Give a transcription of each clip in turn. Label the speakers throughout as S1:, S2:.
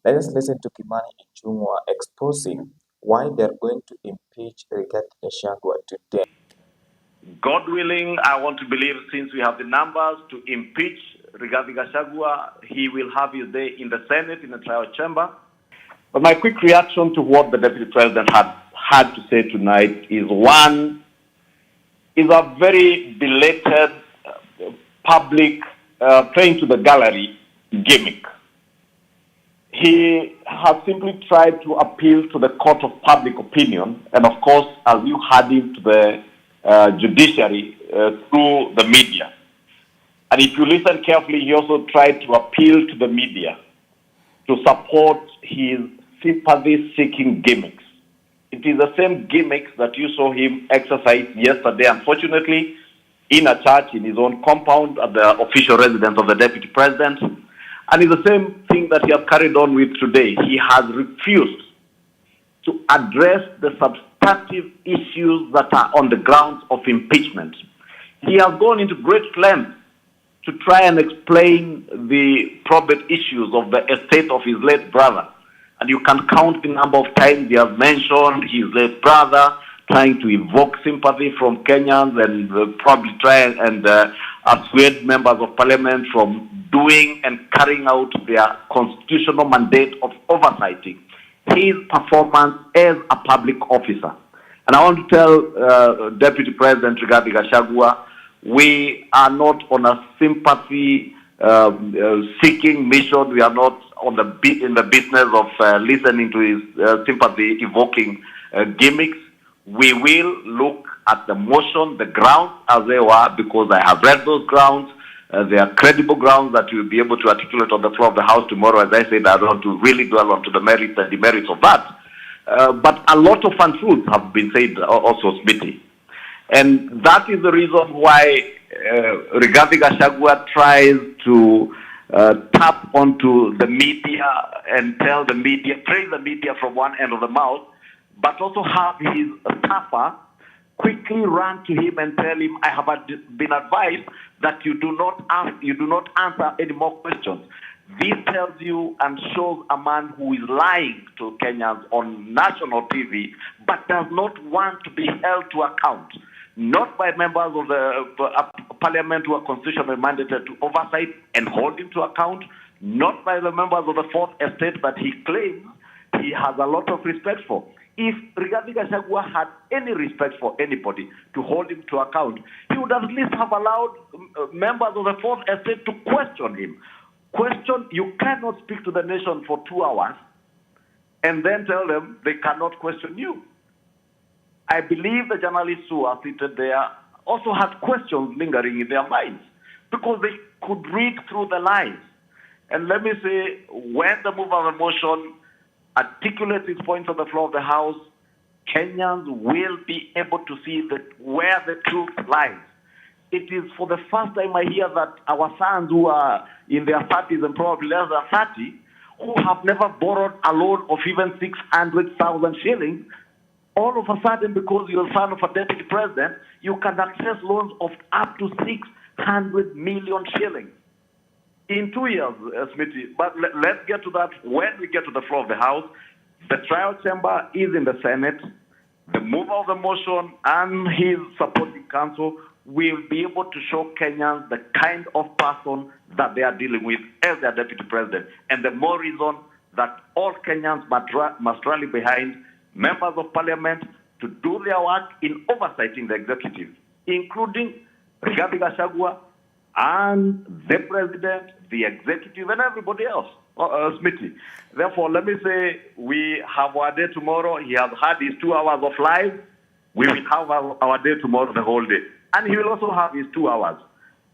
S1: Let us listen to Kimani Inchungwa exposing why they're going to impeach Gachagua today.
S2: God willing, I want to believe, since we have the numbers to impeach regarding Gachagua, he will have his day in the Senate, in the trial chamber. But my quick reaction to what the Deputy President had to say tonight is, one, is a very belated public playing to the gallery gimmick. He has simply tried to appeal to the court of public opinion, and of course, as you heard him, to the judiciary through the media. And if you listen carefully, he also tried to appeal to the media to support his sympathy-seeking gimmicks. It is the same gimmicks that you saw him exercise yesterday, unfortunately, in a church in his own compound at the official residence of the Deputy President. And it's the same thing that he has carried on with today. He has refused to address the substantive issues that are on the grounds of impeachment. He has gone into great lengths to try and explain the probate issues of the estate of his late brother. And you can count the number of times he has mentioned his late brother, trying to evoke sympathy from Kenyans and probably try and assuade members of parliament from doing and carrying out their constitutional mandate of oversighting his performance as a public officer. And I want to tell Deputy President Rigathi Gachagua, we are not on a sympathy seeking mission. We are not in the business of listening to his sympathy evoking gimmicks. We will look at the motion, the grounds as they were, because I have read those grounds. They are credible grounds that we will be able to articulate on the floor of the House tomorrow. As I said, I don't want to really dwell onto the merits and demerits of that. But a lot of untruths have been said also, Smithy. And that is the reason why Rigathi Gachagua tries to tap onto the media and tell the media, praise the media from one end of the mouth, but also have his staffer quickly run to him and tell him, I have been advised that you do not answer any more questions. This tells you and shows a man who is lying to Kenyans on national TV, but does not want to be held to account, not by members of the parliament who are constitutionally mandated to oversight and hold him to account, not by the members of the Fourth Estate that he claims he has a lot of respect for. If Rigathi Gachagua had any respect for anybody to hold him to account, he would at least have allowed members of the Fourth Estate to question him. You cannot speak to the nation for 2 hours and then tell them they cannot question you. I believe the journalists who are seated there also had questions lingering in their minds because they could read through the lines. And let me say, when the mover of the motion articulates its points on the floor of the House, Kenyans will be able to see where the truth lies. It is for the first time I hear that our sons who are in their 30s and probably less than 30, who have never borrowed a loan of even 600,000 shillings, all of a sudden, because you're a son of a deputy president, you can access loans of up to 600 million shillings in 2 years, Smithy. But let's get to that when we get to the floor of the House. The trial chamber is in the Senate. The mover of the motion and his supporting counsel will be able to show Kenyans the kind of person that they are dealing with as their deputy president. And the more reason that all Kenyans must rally behind members of parliament to do their work in oversighting the executive, including Rigathi Gachagua and the president, the executive, and everybody else, Smithy. Therefore, let me say, we have our day tomorrow. He has had his 2 hours of live. We will have our day tomorrow, the whole day. And he will also have his 2 hours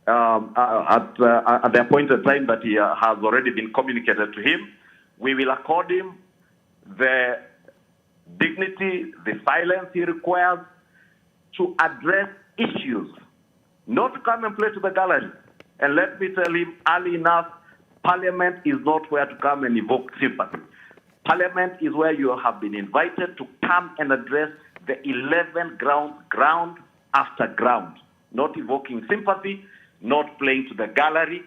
S2: at the appointed time that he has already been communicated to him. We will accord him the dignity, the silence he requires to address issues, not to come and play to the gallery. And let me tell him early enough, Parliament is not where to come and evoke sympathy. Parliament is where you have been invited to come and address the 11 ground after ground, not evoking sympathy, not playing to the gallery.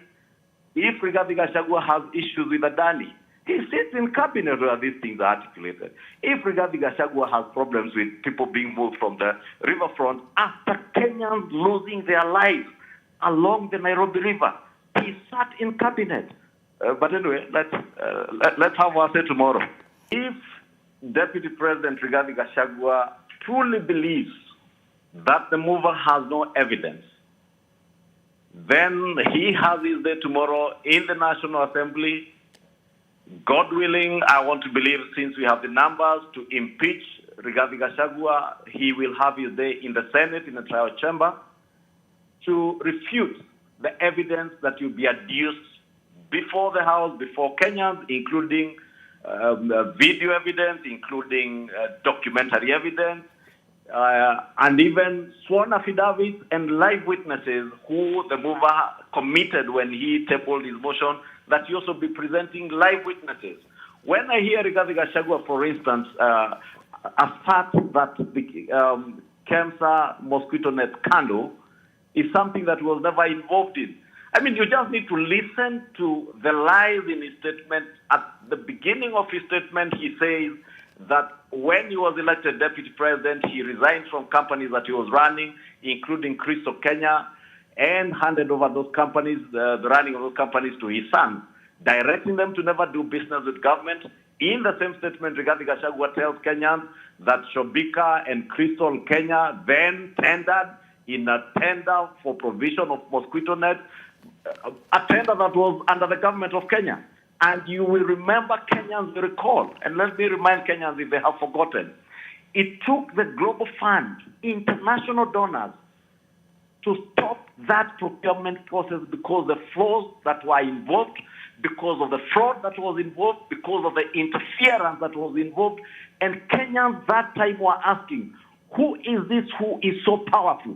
S2: If Rigathi Gachagua has issues with Adani, He sits in cabinet where these things are articulated. If Rigathi Gachagua has problems with people being moved from the riverfront after Kenyans losing their lives along the Nairobi River, he sat in cabinet. But anyway, let's have our say tomorrow. If Deputy President Rigathi Gachagua truly believes that the mover has no evidence, then he has his day tomorrow in the National Assembly. God willing, I want to believe, since we have the numbers to impeach Rigathi Gachagua, he will have his day in the Senate, in the trial chamber, to refute the evidence that will be adduced before the House, before Kenyans, including video evidence, including documentary evidence, and even sworn affidavits and live witnesses who the mover committed when he tabled his motion, that he also be presenting live witnesses. When I hear Rigathi Gachagua, for instance, assert that the Kemsa mosquito net scandal is something that was never involved in. I mean, you just need to listen to the lies in his statement. At the beginning of his statement, he says that when he was elected deputy president, he resigned from companies that he was running, including Crystal Kenya, and handed over those companies, the running of those companies, to his son, directing them to never do business with government. In the same statement, Rigathi Gachagua tells Kenyans that Shobika and Crystal Kenya then tendered in a tender for provision of mosquito nets, a tender that was under the government of Kenya. And you will remember, Kenyans will recall, and let me remind Kenyans if they have forgotten, it took the Global Fund, international donors, to stop that procurement process because the flaws that were involved, because of the fraud that was involved, because of the interference that was involved. And Kenyans that time were asking, who is this who is so powerful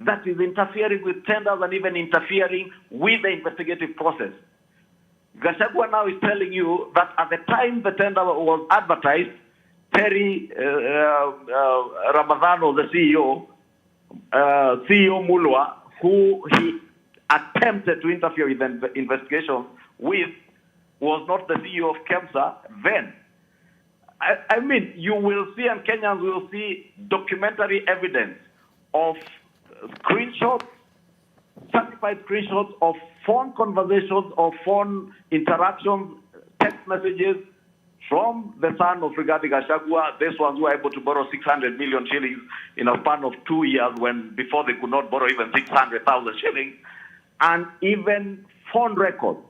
S2: that is interfering with tenders and even interfering with the investigative process? Gachagua now is telling you that at the time the tender was advertised, Terry Ramadhan, the CEO, CEO Mulwa, who he attempted to interfere with the investigation with, was not the CEO of KEMSA then. I mean, you will see, and Kenyans will see, documentary evidence of screenshots, certified screenshots of phone conversations or phone interactions, text messages from the son of Rigathi Gachagua. These ones were able to borrow 600 million shillings in a span of 2 years, when before they could not borrow even 600,000 shillings. And even phone records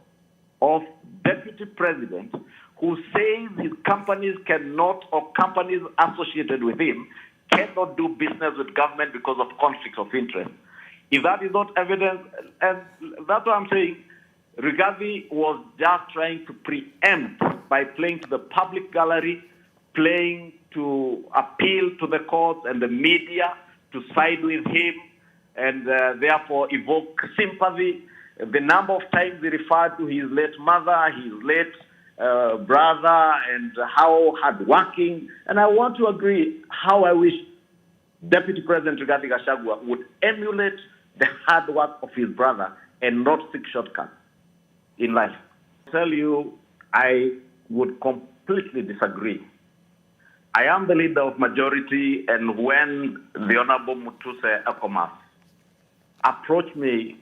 S2: of deputy president who says his companies cannot, or companies associated with him cannot do business with government because of conflicts of interest. If that is not evidence, and that's what I'm saying, Rigathi was just trying to preempt by playing to the public gallery, playing to appeal to the courts and the media to side with him, and therefore evoke sympathy. The number of times he referred to his late mother, his late brother, and how hardworking. And I want to agree how I wish Deputy President Rigathi Gachagua would emulate the hard work of his brother and not seek shortcuts in life. I tell you, I would completely disagree. I am the leader of majority, and when the Honorable Mutuse Ekomas approached me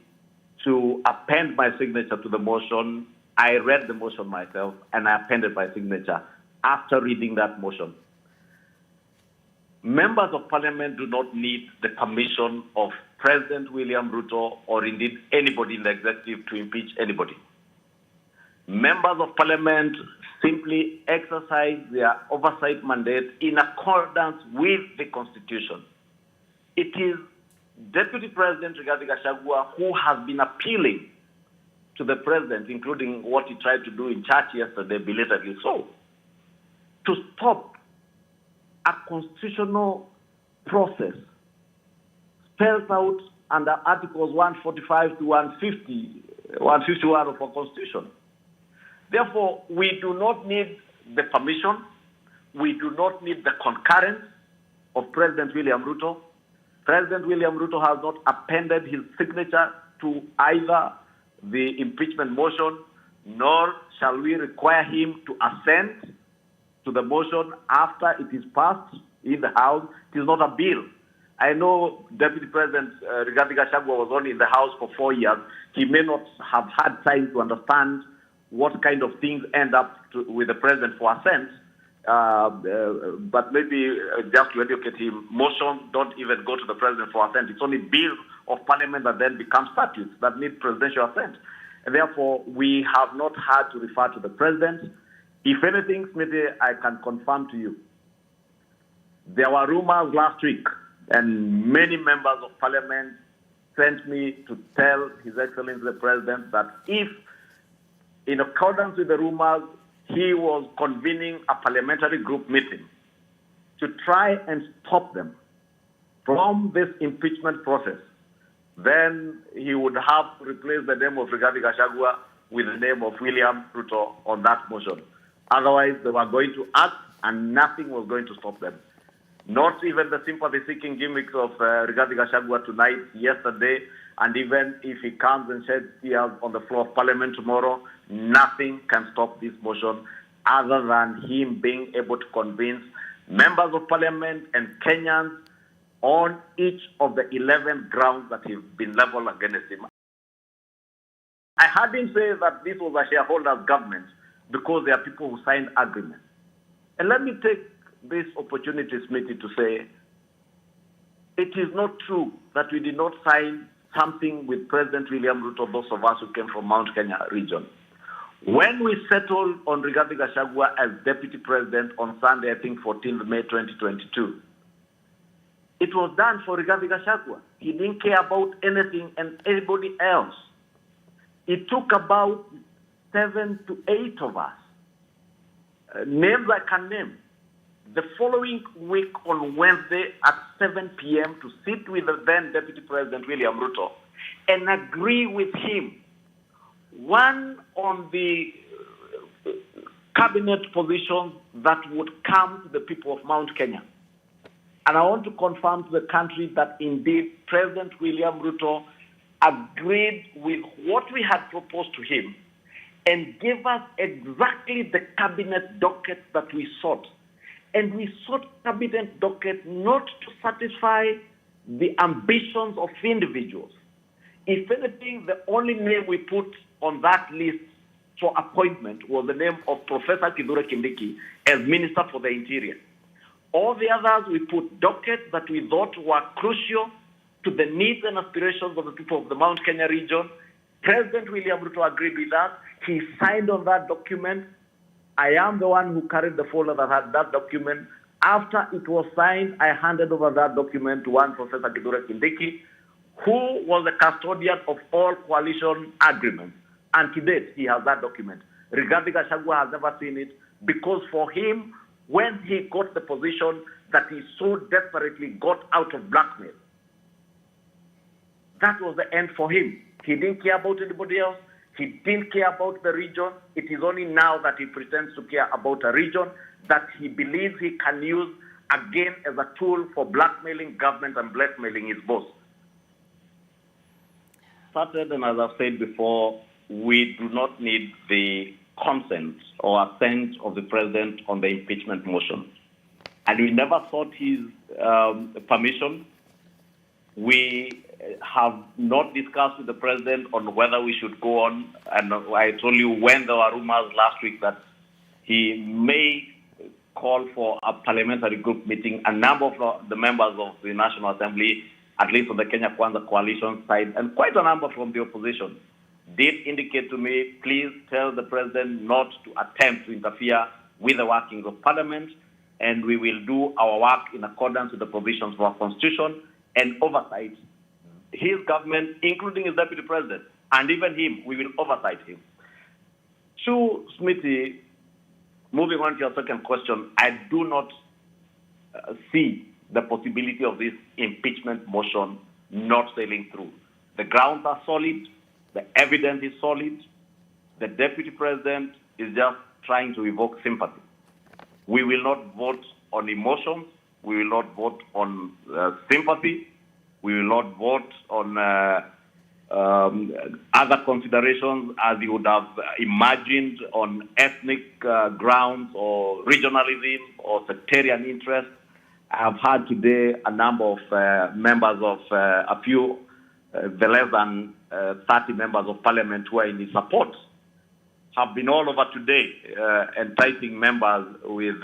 S2: to append my signature to the motion, I read the motion myself and I appended my signature after reading that motion. Members of Parliament do not need the permission of President William Ruto or indeed anybody in the executive to impeach anybody. Members of Parliament simply exercise their oversight mandate in accordance with the Constitution. It is Deputy President Rigathi Gachagua who has been appealing to the President, including what he tried to do in church yesterday, belatedly so, to stop a constitutional process spelled out under Articles 145 to 151 of our Constitution. Therefore, we do not need the permission, we do not need the concurrence of President William Ruto. President William Ruto has not appended his signature to either the impeachment motion nor shall we require him to assent to the motion after it is passed in the House. It is not a bill. I know Deputy President Rigathi Gachagua was only in the House for 4 years. He may not have had time to understand what kind of things end up with the President for assent, but maybe just to educate him, motions don't even go to the President for assent. It's only bills of Parliament that then become statutes that need presidential assent. And therefore, we have not had to refer to the President. If anything, Smithy, I can confirm to you, there were rumors last week, and many members of Parliament sent me to tell His Excellency the President that if, in accordance with the rumors, he was convening a parliamentary group meeting to try and stop them from this impeachment process, then he would have to replace the name of Rigathi Gachagua with the name of William Ruto on that motion. Otherwise, they were going to act and nothing was going to stop them. Not even the sympathy-seeking gimmicks of Rigathi Gachagua tonight, yesterday, and even if he comes and sheds tears on the floor of Parliament tomorrow, nothing can stop this motion other than him being able to convince members of Parliament and Kenyans on each of the 11 grounds that have been leveled against him. I heard him say that this was a shareholders' government because there are people who signed agreements. And let me take this opportunity, Smithy, to say it is not true that we did not sign something with President William Ruto, those of us who came from Mount Kenya region. When we settled on Rigathi Gachagua as Deputy President on Sunday, I think 14th May 2022, it was done for Rigathi Gachagua. He didn't care about anything and anybody else. It took about 7 to 8 of us, names I can name, the following week on Wednesday at 7 p.m. to sit with the then Deputy President William Ruto and agree with him, one, on the cabinet positions that would come to the people of Mount Kenya. And I want to confirm to the country that indeed President William Ruto agreed with what we had proposed to him and gave us exactly the cabinet docket that we sought. And we sought cabinet docket not to satisfy the ambitions of individuals. If anything, the only name we put on that list for appointment was the name of Professor Kithure Kindiki as Minister for the Interior. All the others, we put dockets that we thought were crucial to the needs and aspirations of the people of the Mount Kenya region. President William Ruto agreed with us. He signed on that document. I am the one who carried the folder that had that document. After it was signed, I handed over that document to one Professor Kithure Kindiki, who was the custodian of all coalition agreements. And to date, he has that document. Rigathi Gachagua has never seen it because for him, when he got the position that he so desperately got out of blackmail, that was the end for him. He didn't care about anybody else. He didn't care about the region. It is only now that he pretends to care about a region that he believes he can use again as a tool for blackmailing government and blackmailing his boss. Started, and as I've said before, we do not need the consent or assent of the president on the impeachment motion. And we never sought his permission. We have not discussed with the president on whether we should go on. And I told you when there were rumors last week that he may call for a parliamentary group meeting. A number of the members of the National Assembly, at least on the Kenya Kwanza coalition side, and quite a number from the opposition, did indicate to me, please tell the president not to attempt to interfere with the workings of parliament, and we will do our work in accordance with the provisions of our constitution and oversight his government, including his deputy president, and even him, we will oversight him. To Smithy, moving on to your second question, I do not see the possibility of this impeachment motion not sailing through. The grounds are solid. The evidence is solid. The deputy president is just trying to evoke sympathy. We will not vote on emotions. We will not vote on sympathy. We will not vote on other considerations as you would have imagined on ethnic grounds or regionalism or sectarian interest. I have had today a number of members of a few, the less than 30 members of parliament who are in his support, have been all over today enticing members with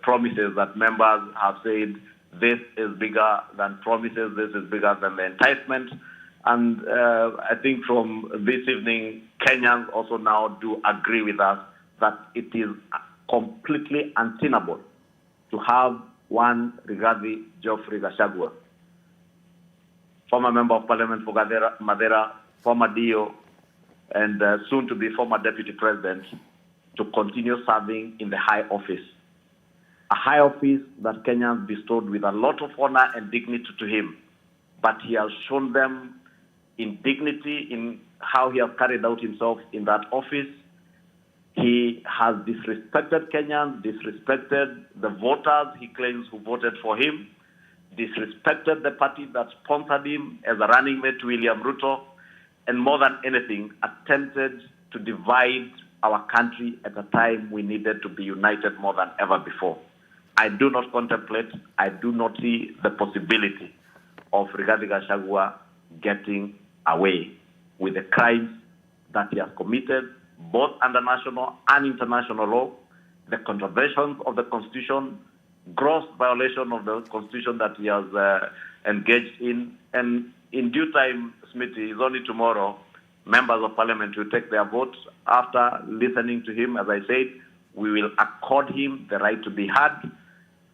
S2: promises that members have said this is bigger than promises, this is bigger than the enticement. And I think from this evening, Kenyans also now do agree with us that it is completely untenable to have one Rigathi Geoffrey Gachagua, former member of parliament for Madera, former DO, and soon to be former deputy president, to continue serving in the high office. A high office that Kenyans bestowed with a lot of honor and dignity to him. But he has shown them indignity in how he has carried out himself in that office. He has disrespected Kenyans, disrespected the voters he claims who voted for him, disrespected the party that sponsored him as a running mate to William Ruto, and more than anything, attempted to divide our country at a time we needed to be united more than ever before. I do not contemplate, I do not see the possibility of Rigathi Gachagua getting away with the crimes that he has committed, both under national and international law, the contraventions of the Constitution, gross violation of the Constitution that he has engaged in. And in due time, Smithy, is only tomorrow, members of parliament will take their votes. After listening to him, as I said, we will accord him the right to be heard.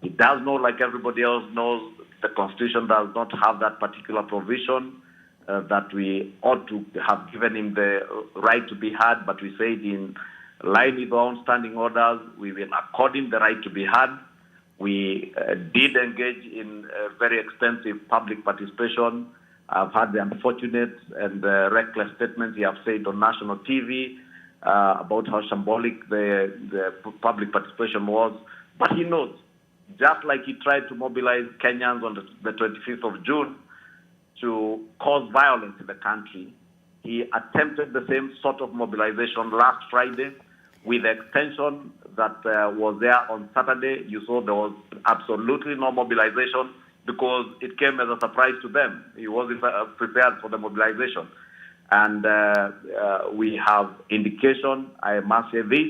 S2: He does know, like everybody else knows, the Constitution does not have that particular provision that we ought to have given him the right to be heard, but we said in line with our own standing orders, we will accord him the right to be heard. We did engage in very extensive public participation. I've had the unfortunate and reckless statements he has said on national TV about how symbolic the public participation was. But he knows, just like he tried to mobilize Kenyans on the 25th of June to cause violence in the country, he attempted the same sort of mobilization last Friday with the extension that was there on Saturday. You saw there was absolutely no mobilization because it came as a surprise to them. He wasn't prepared for the mobilization. And we have indication, I must say this,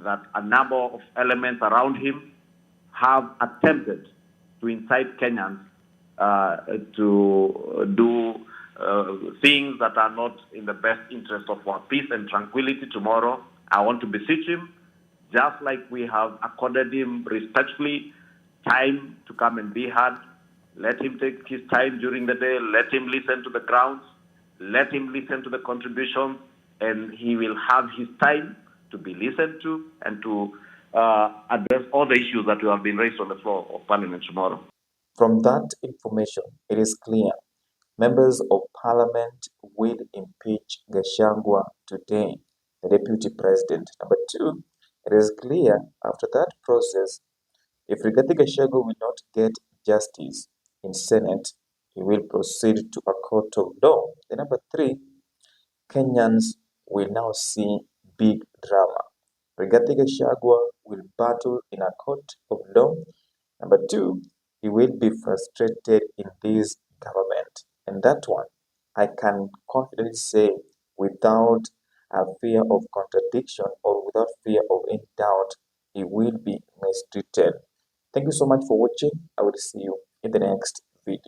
S2: that a number of elements around him have attempted to incite Kenyans to do things that are not in the best interest of our peace and tranquility tomorrow. I want to beseech him, just like we have accorded him respectfully time to come and be heard. Let him take his time during the day. Let him listen to the grounds. Let him listen to the contributions, and he will have his time to be listened to and to address all the issues that will have been raised on the floor of Parliament tomorrow.
S1: From that information, it is clear members of parliament will impeach Gachagua today, the deputy president. Number two, it is clear after that process, if Rigathi Gachagua will not get justice in Senate, he will proceed to a court of law. Then number three, Kenyans will now see big drama. Rigathi Gachagua will battle in a court of law. Number two, he will be frustrated in this government. And that one, I can confidently say without a fear of contradiction or without fear of any doubt, he will be mistreated. Thank you so much for watching. I will see you in the next video.